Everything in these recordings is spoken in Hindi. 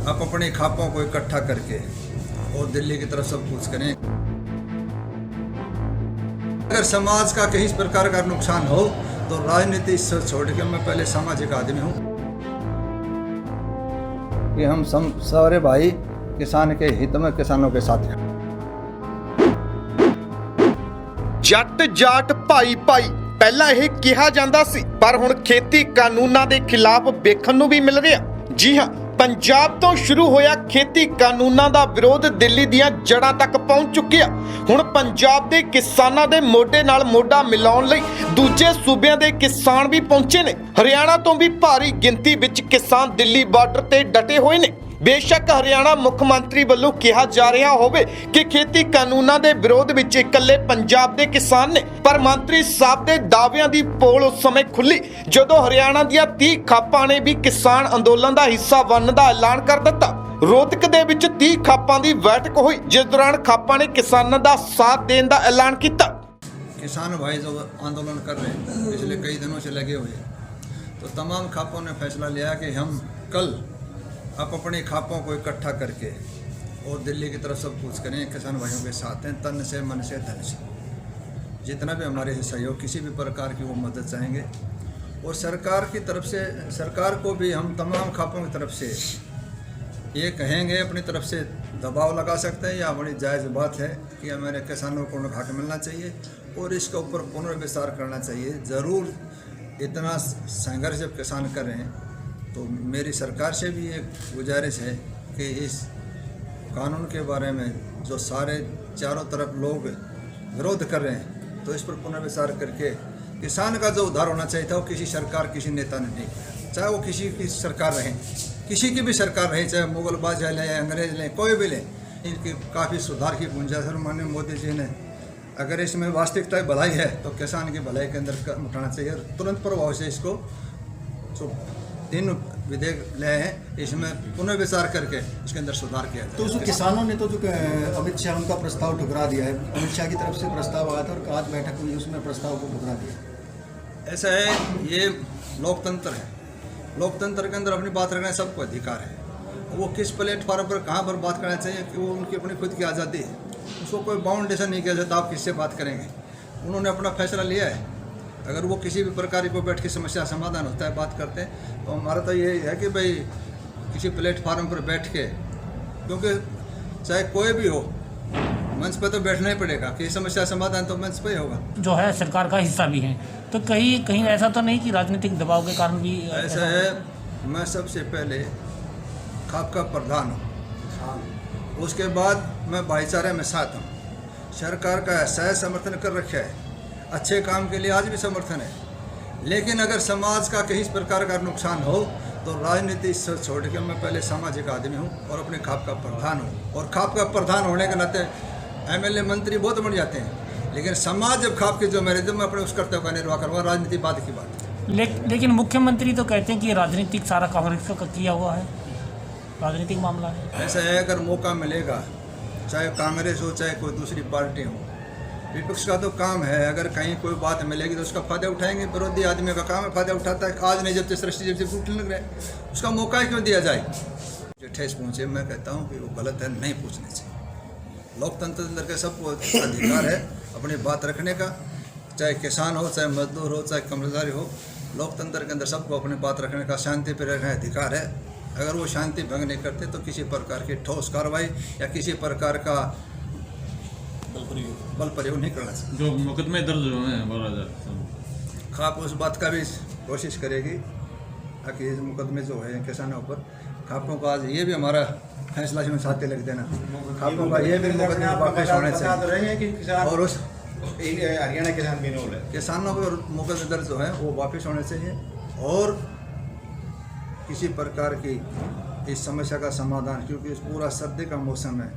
आप अपनी खापों को इकट्ठा करके और दिल्ली की तरफ सब कुछ करें। अगर समाज का कहीं प्रकार का नुकसान हो तो राजनीति से छोड़ के मैं पहले सामाजिक आदमी हूँ कि हम सारे भाई किसान के हित में किसानों के साथ हैं। ਜੱਟ ਜਾਟ ਭਾਈ ਭਾਈ ਪਹਿਲਾਂ ਇਹ ਕਿਹਾ ਜਾਂਦਾ ਸੀ, ਪਰ ਹੁਣ ਖੇਤੀ ਕਾਨੂੰਨਾਂ ਦੇ ਖਿਲਾਫ ਵੇਖਣ ਨੂੰ ਵੀ ਮਿਲ ਰਿਹਾ। ਜੀ ਹਾਂ, ਪੰਜਾਬ ਤੋਂ ਸ਼ੁਰੂ ਹੋਇਆ ਖੇਤੀ ਕਾਨੂੰਨਾਂ ਦਾ ਵਿਰੋਧ ਦਿੱਲੀ ਦੀਆਂ ਜੜ੍ਹਾਂ ਤੱਕ ਪਹੁੰਚ ਚੁੱਕਿਆ। ਹੁਣ ਪੰਜਾਬ ਦੇ ਕਿਸਾਨਾਂ ਦੇ ਮੋਢੇ ਨਾਲ ਮੋਢਾ ਮਿਲਾਉਣ ਲਈ ਦੂਜੇ ਸੂਬਿਆਂ ਦੇ ਕਿਸਾਨ ਵੀ ਪਹੁੰਚੇ ਨੇ। ਹਰਿਆਣਾ ਤੋਂ ਵੀ ਭਾਰੀ ਗਿਣਤੀ ਵਿੱਚ ਕਿਸਾਨ ਦਿੱਲੀ ਬਾਰਡਰ ਤੇ ਡਟੇ ਹੋਏ ਨੇ। बेशक हरियाणा मुख मंत्री ਵੱਲੋਂ ਕਿਹਾ ਜਾ ਰਿਹਾ ਹੋਵੇ ਕਿ ਖੇਤੀ ਕਾਨੂੰਨਾਂ ਦੇ ਵਿਰੋਧ ਵਿੱਚ ਇਕੱਲੇ ਪੰਜਾਬ ਦੇ ਕਿਸਾਨ ਨੇ, ਪਰ ਮੰਤਰੀ ਸਾਹਿਬ ਦੇ ਦਾਅਵਿਆਂ ਦੀ ਪੋਲ ਉਸ ਸਮੇਂ ਖੁੱਲੀ ਜਦੋਂ ਹਰਿਆਣਾ ਦੀਆਂ 30 ਖਾਪਾਂ ਨੇ ਵੀ ਕਿਸਾਨ ਅੰਦੋਲਨ ਦਾ ਹਿੱਸਾ ਬਣਨ ਦਾ ਐਲਾਨ ਕਰ ਦਿੱਤਾ। ਰੋਹਤਕ ਦੇ ਵਿੱਚ 30 ਖਾਪਾਂ ਦੀ ਬੈਠਕ ਹੋਈ, ਜਿਸ ਦੌਰਾਨ ਖਾਪਾਂ ਨੇ ਕਿਸਾਨਾਂ ਦਾ ਸਾਥ देने ਦਾ ਐਲਾਨ ਕੀਤਾ। किसान भाई जो आंदोलन कर रहे हैं पिछले कई दिनों से लगे हुए हैं, तो तमाम खापों ने फैसला लिया कि हम कल आप अपनी खापों को इकट्ठा करके और दिल्ली की तरफ सब कुछ करें। किसान भाइयों के साथ हैं, तन से मन से धन से जितना भी हमारे से सहयोग, किसी भी प्रकार की वो मदद चाहेंगे। और सरकार की तरफ से, सरकार को भी हम तमाम खापों की तरफ से ये कहेंगे, अपनी तरफ से दबाव लगा सकते हैं या बड़ी जायज़ बात है कि हमारे किसानों को हक मिलना चाहिए और इसके ऊपर पुनर्विचार करना चाहिए। ज़रूर इतना संघर्ष जब किसान कर रहे हैं तो मेरी सरकार से भी एक गुजारिश है कि इस कानून के बारे में जो सारे चारों तरफ लोग विरोध कर रहे हैं तो इस पर पुनर्विचार करके किसान का जो उद्धार होना चाहिए था वो किसी सरकार, किसी नेता ने नहीं किया। चाहे वो किसी की सरकार रहे, किसी की भी सरकार रहे, चाहे मुगल बादशाह लें, अंग्रेज लें, कोई भी लें, इनकी काफ़ी सुधार की गुंजाइश है। माननीय मोदी जी ने अगर इसमें वास्तविकता भलाई है तो किसान की भलाई के अंदर कदम उठाना चाहिए और तुरंत प्रभाव से इसको जो 3 विधेयक ले हैं इसमें पुनर्विचार करके इसके अंदर सुधार किया जाए। तो उस किसानों ने तो जो अमित शाह उनका प्रस्ताव ठुकरा दिया है, अमित शाह की तरफ से प्रस्ताव आया था और आज बैठक हुई उसमें प्रस्ताव को ठुकरा दिया। ऐसा है, ये लोकतंत्र है, लोकतंत्र के अंदर अपनी बात रखने का सबको अधिकार है। वो किस प्लेटफॉर्म पर कहाँ पर बात करना चाहिए कि वो उनकी अपनी खुद की आज़ादी है, उसको कोई बाउंडेशन नहीं किया जाता आप किससे बात करेंगे। उन्होंने अपना फैसला लिया है, अगर वो किसी भी प्रकार को बैठ के समस्या समाधान होता है बात करते हैं तो हमारा तो ये है कि भाई किसी प्लेटफार्म पर बैठ के, क्योंकि चाहे कोई भी हो मंच पे तो बैठना ही पड़ेगा कि समस्या समाधान तो मंच पे ही होगा। जो है सरकार का हिस्सा भी है, तो कहीं ऐसा तो नहीं कि राजनीतिक दबाव के कारण भी ऐसा है। मैं सबसे पहले खाप का प्रधान हूँ, उसके बाद मैं भाईचारे में साथ हूँ। सरकार का ऐसा समर्थन कर रखा है, अच्छे काम के लिए आज भी समर्थन है, लेकिन अगर समाज का कहीं प्रकार का नुकसान हो तो राजनीति से छोड़ के मैं पहले सामाजिक आदमी हूँ और अपने खाप का प्रधान हूँ। और खाप का प्रधान होने के नाते एमएलए मंत्री बहुत बन जाते हैं, लेकिन समाज जब खाप की जिम्मेदारी मैं अपने उस कर्तव्य का निर्वाह करूँगा। राजनीति बाद की बात है। लेकिन मुख्यमंत्री तो कहते हैं कि राजनीतिक सारा कांग्रेस का किया हुआ है, राजनीतिक मामला है। ऐसा है, अगर मौका मिलेगा चाहे कांग्रेस हो चाहे कोई दूसरी पार्टी हो, विपक्ष का तो काम है अगर कहीं कोई बात मिलेगी तो उसका फ़ायदा उठाएंगे। विरोधी आदमी का काम है फ़ायदा उठाता है। आज नहीं जब से सृष्टि जब से टूटने लग रहा है उसका मौका ही क्यों दिया जाए। जो ठेस पहुँचे मैं कहता हूँ कि वो गलत है, नहीं पूछने चाहिए। लोकतंत्र के अंदर के सबको अधिकार है अपनी बात रखने का, चाहे किसान हो चाहे मजदूर हो चाहे कर्मचारी हो। लोकतंत्र के अंदर सबको अपनी बात रखने का, शांति पर रहने का अधिकार है। अगर वो शांति भंग नहीं करते तो किसी प्रकार की ठोस कार्रवाई या किसी प्रकार का बल प्रयोग नहीं करना चाहिए। जो मुकदमे दर्ज हुए हैं खाप उस बात का भी कोशिश करेगी ताकि इस मुकदमे जो है किसानों पर, खापों का आज ये भी हमारा फैसला इसमें साथ लग देना, खापों का ये भी मुकदमे वापस होने चाहिए और उस हरियाणा किसान बिनोल है किसानों पर मुकदमे दर्ज जो है वो वापस होने चाहिए और किसी प्रकार की इस समस्या का समाधान, क्योंकि इस पूरा सर्दी का मौसम है,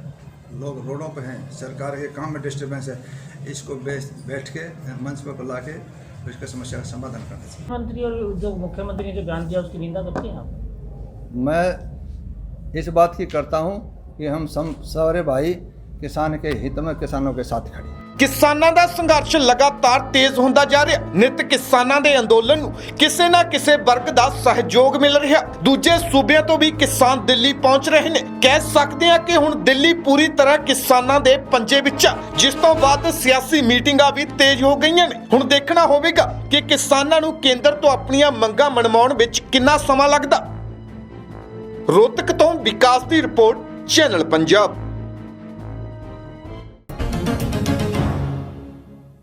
लोग रोडों पे हैं, सरकार के काम में डिस्टर्बेंस है, इसको बैठ के मंच पर बुला के इसका समस्या का समाधान करना चाहिए। मंत्री और जो मुख्यमंत्री ने जो बयान दिया उसकी निंदा करते हैं आप? मैं इस बात की करता हूँ कि हम सारे भाई किसान के हित में किसानों के साथ खड़े हैं। ਕਿਸਾਨਾਂ ਦਾ ਸੰਘਰਸ਼ ਲਗਾਤਾਰ ਤੇਜ਼ ਹੁੰਦਾ ਜਾ ਰਿਹਾ। ਨਿਤ ਕਿਸਾਨਾਂ ਦੇ ਅੰਦੋਲਨ ਨੂੰ ਕਿਸੇ ਨਾ ਕਿਸੇ ਵਰਗ ਦਾ ਸਹਿਯੋਗ ਮਿਲ ਰਿਹਾ। ਦੂਜੇ ਸੂਬਿਆਂ ਤੋਂ ਵੀ ਕਿਸਾਨ ਦਿੱਲੀ ਪਹੁੰਚ ਰਹੇ ਨੇ। ਕਹਿ ਸਕਦੇ ਹਾਂ ਕਿ ਹੁਣ ਦਿੱਲੀ ਪੂਰੀ ਤਰ੍ਹਾਂ ਕਿਸਾਨਾਂ ਦੇ ਪੰਜੇ ਵਿੱਚ ਆ, ਜਿਸ ਤੋਂ ਬਾਅਦ ਸਿਆਸੀ ਮੀਟਿੰਗਾਂ ਵੀ ਤੇਜ਼ ਹੋ ਗਈਆਂ ਨੇ। ਹੁਣ ਦੇਖਣਾ ਹੋਵੇਗਾ ਕਿ ਕਿਸਾਨਾਂ ਨੂੰ ਕੇਂਦਰ ਤੋਂ ਆਪਣੀਆਂ ਮੰਗਾਂ ਮਨਵਾਉਣ ਵਿੱਚ ਕਿੰਨਾ ਸਮਾਂ ਲੱਗਦਾ। ਰੋਹਤਕ ਤੋਂ ਵਿਕਾਸ ਦੀ ਰਿਪੋਰਟ, ਚੈਨਲ ਪੰਜਾਬ।